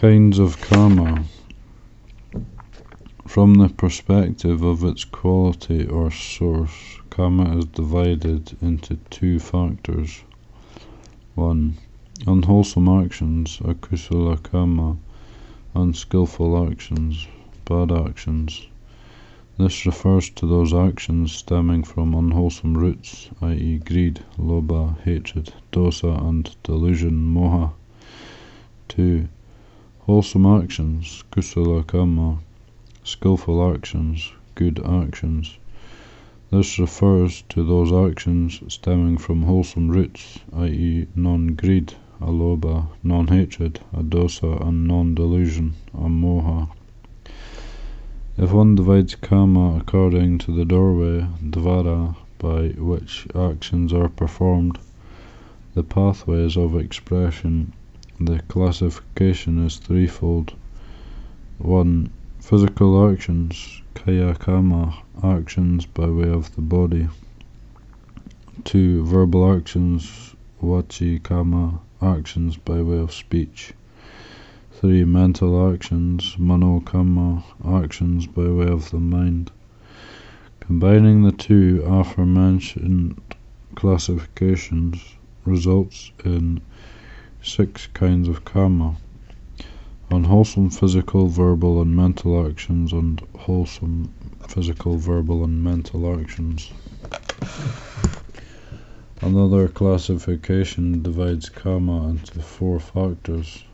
Kinds of karma. From the perspective of its quality or source, karma is divided into two factors. 1. Unwholesome actions, akusala kamma, unskillful actions, bad actions. This refers to those actions stemming from unwholesome roots, i.e. greed, lobha, hatred, dosa, and delusion, moha. 2. Wholesome actions, kusala kamma, skillful actions, good actions. This refers to those actions stemming from wholesome roots, i.e. non-greed, alobha, non-hatred, adosa, and non-delusion, amoha. If one divides karma according to the doorway, dvara, by which actions are performed, the pathways of expression, the classification is threefold. 1. Physical actions, kaya kamma, actions by way of the body. 2. Verbal actions, vaci kamma, actions by way of speech. 3. Mental actions, mano kamma, actions by way of the mind. Combining the two aforementioned classifications results in 6 kinds of karma: unwholesome physical, verbal, and mental actions, and wholesome physical, verbal, and mental actions. Another classification divides karma into 4 factors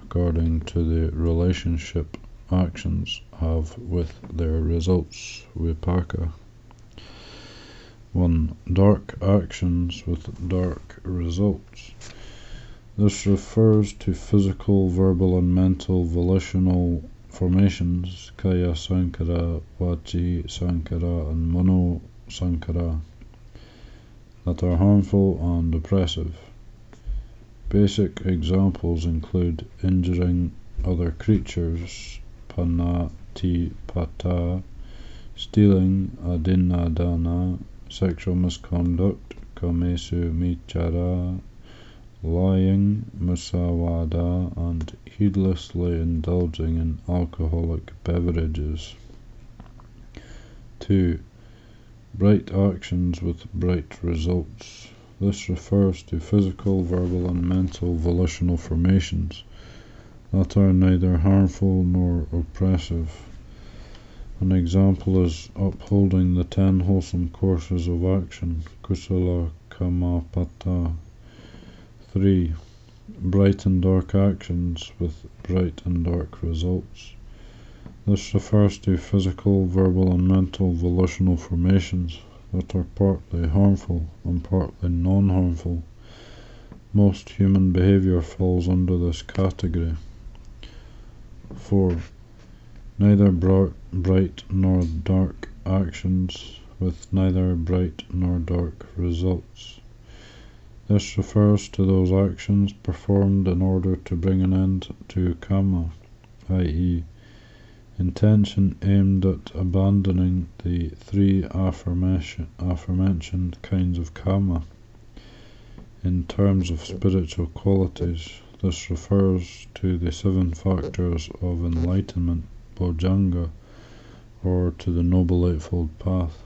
according to the relationship actions have with their results, vipaka. 1. Dark actions with dark results. This refers to physical, verbal, and mental volitional formations, kaya sankara, vaci sankara, and mano sankara, that are harmful and oppressive. Basic examples include injuring other creatures, panati pata, stealing, adinadana, sexual misconduct, kamesu michara, lying, musawada, and heedlessly indulging in alcoholic beverages. 2. Bright actions with bright results. This refers to physical, verbal, and mental volitional formations that are neither harmful nor oppressive. An example is upholding the 10 wholesome courses of action, kusala kamma pata. 3. Bright and dark actions with bright and dark results. This refers to physical, verbal, and mental volitional formations that are partly harmful and partly non-harmful. Most human behavior falls under this category. 4. Neither bright nor dark actions with neither bright nor dark results. This refers to those actions performed in order to bring an end to kamma, i.e. intention aimed at abandoning the 3 aforementioned kinds of karma. In terms of spiritual qualities, this refers to the 7 factors of enlightenment, bojjhanga, or to the Noble Eightfold Path.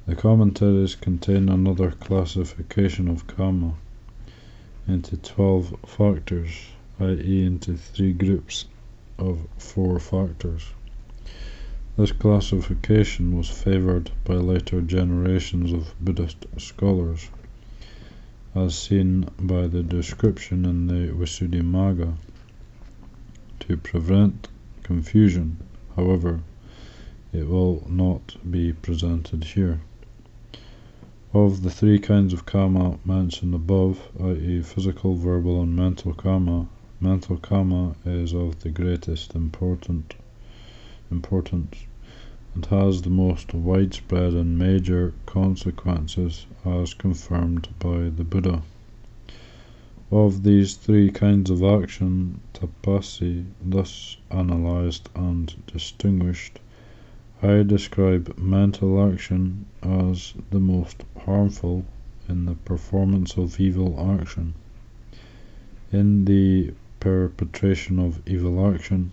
The commentaries contain another classification of karma into 12 factors, i.e. into 3 groups of 4 factors. This classification was favoured by later generations of Buddhist scholars, as seen by the description in the Visuddhimagga. To prevent confusion, however, it will not be presented here. Of the 3 kinds of karma mentioned above, i.e. physical, verbal, and mental karma is of the greatest importance and has the most widespread and major consequences as confirmed by the Buddha. Of these 3 kinds of action, tapassi, thus analyzed and distinguished, I describe mental action as the most harmful in the performance of evil action. In the perpetration of evil action,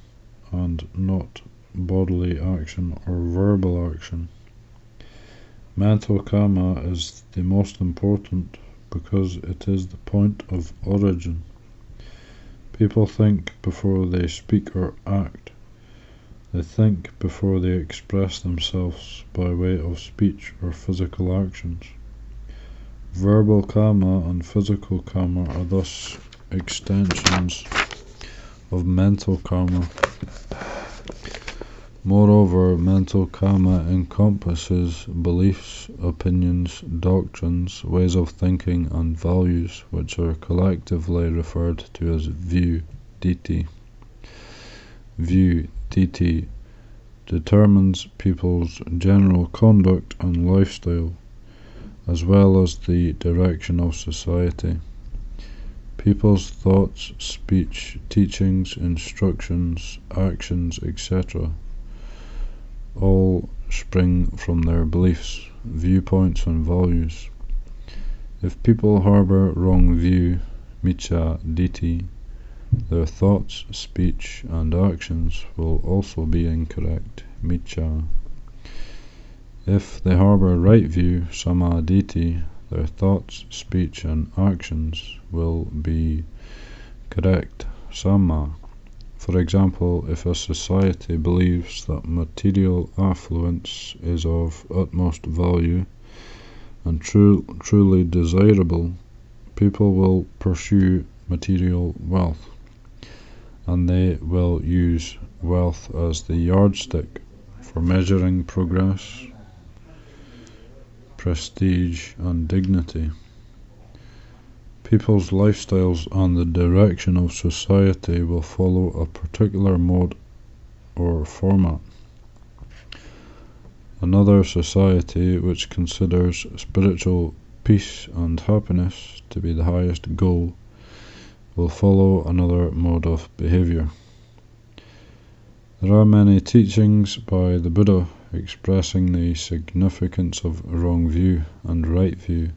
and not bodily action or verbal action. Mental karma is the most important because it is the point of origin. People think before they speak or act. They think before they express themselves by way of speech or physical actions. Verbal karma and physical karma are thus extensions of mental karma. Moreover, mental karma encompasses beliefs, opinions, doctrines, ways of thinking, and values, which are collectively referred to as view, ditthi. View, ditthi, determines people's general conduct and lifestyle, as well as the direction of society. People's thoughts, speech, teachings, instructions, actions, etc. all spring from their beliefs, viewpoints, and values. If people harbor wrong view, miccha ditthi, their thoughts, speech, and actions will also be incorrect, miccha. If they harbor right view, samma ditthi, their thoughts, speech, and actions will be correct, samma. For example, if a society believes that material affluence is of utmost value and truly desirable, people will pursue material wealth, and they will use wealth as the yardstick for measuring progress, prestige, and dignity. People's lifestyles and the direction of society will follow a particular mode or format. Another society which considers spiritual peace and happiness to be the highest goal will follow another mode of behavior. There are many teachings by the Buddha expressing the significance of wrong view and right view.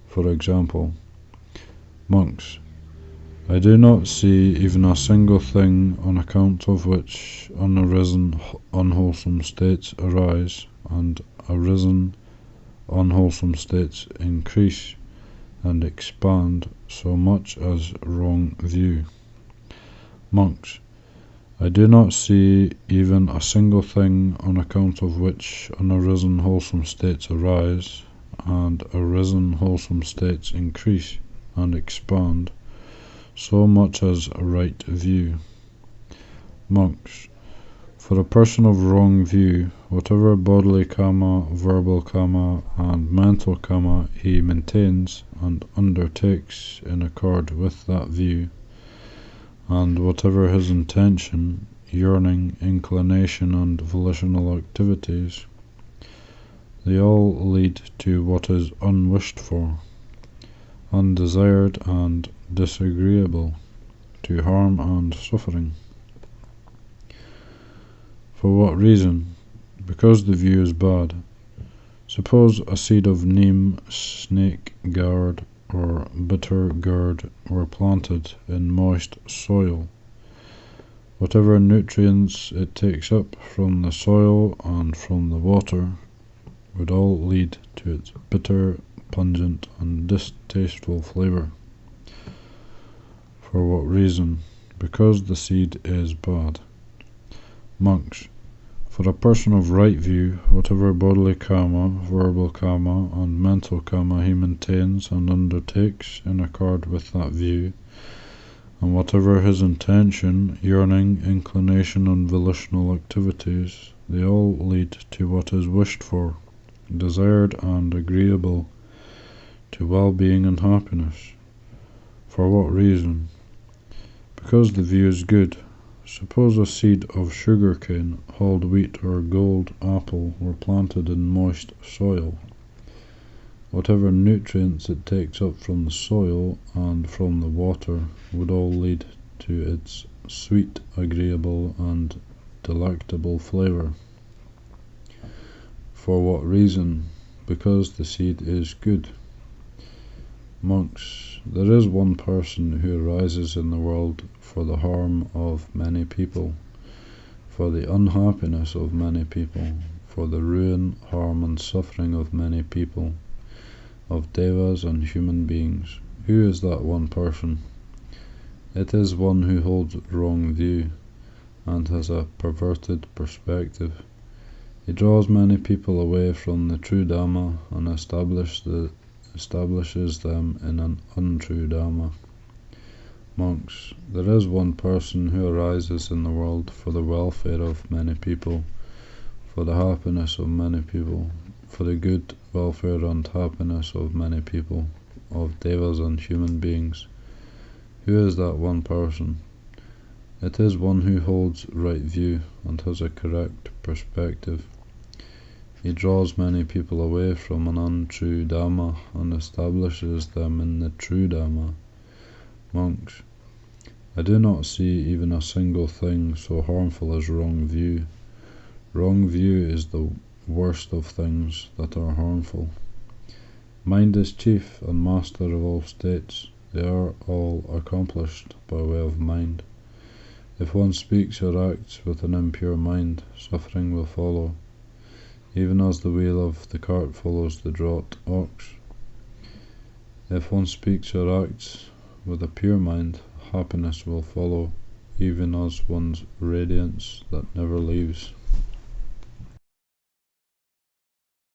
For example, monks, I do not see even a single thing on account of which unarisen unwholesome states arise, and arisen unwholesome states increase and expand so much as wrong view. Monks, I do not see even a single thing on account of which unarisen wholesome states arise, and arisen wholesome states increase and expand so much as a right view. Monks, for a person of wrong view, whatever bodily karma, verbal karma, and mental karma he maintains and undertakes in accord with that view, and whatever his intention, yearning, inclination, and volitional activities, they all lead to what is unwished for, undesired, and disagreeable, to harm and suffering. For what reason? Because the view is bad. Suppose a seed of neem, snake gourd, or bitter gourd were planted in moist soil. Whatever nutrients it takes up from the soil and from the water would all lead to its bitter, pungent, and distasteful flavor. For what reason? Because the seed is bad. Monks, for a person of right view, whatever bodily karma, verbal karma, and mental karma he maintains and undertakes in accord with that view, and whatever his intention, yearning, inclination, and volitional activities, they all lead to what is wished for, desired, and agreeable to well-being and happiness. For what reason? Because the view is good. Suppose a seed of sugarcane, hulled wheat, or gold apple were planted in moist soil. Whatever nutrients it takes up from the soil and from the water would all lead to its sweet, agreeable, and delectable flavor. For what reason? Because the seed is good. Monks, there is one person who arises in the world for the harm of many people, for the unhappiness of many people, for the ruin, harm and suffering of many people, of devas and human beings. Who is that one person? It is one who holds wrong view and has a perverted perspective. He draws many people away from the true Dhamma and establishes them in an untrue Dhamma. Monks, there is one person who arises in the world for the welfare of many people, for the happiness of many people, for the good welfare and happiness of many people, of devas and human beings. Who is that one person? It is one who holds right view and has a correct perspective. He draws many people away from an untrue Dhamma and establishes them in the true Dhamma. Monks, I do not see even a single thing so harmful as wrong view. Wrong view is the worst of things that are harmful. Mind is chief and master of all states. They are all accomplished by way of mind. If one speaks or acts with an impure mind, suffering will follow, even as the wheel of the cart follows the draught ox. If one speaks or acts with a pure mind, happiness will follow, even as one's radiance that never leaves.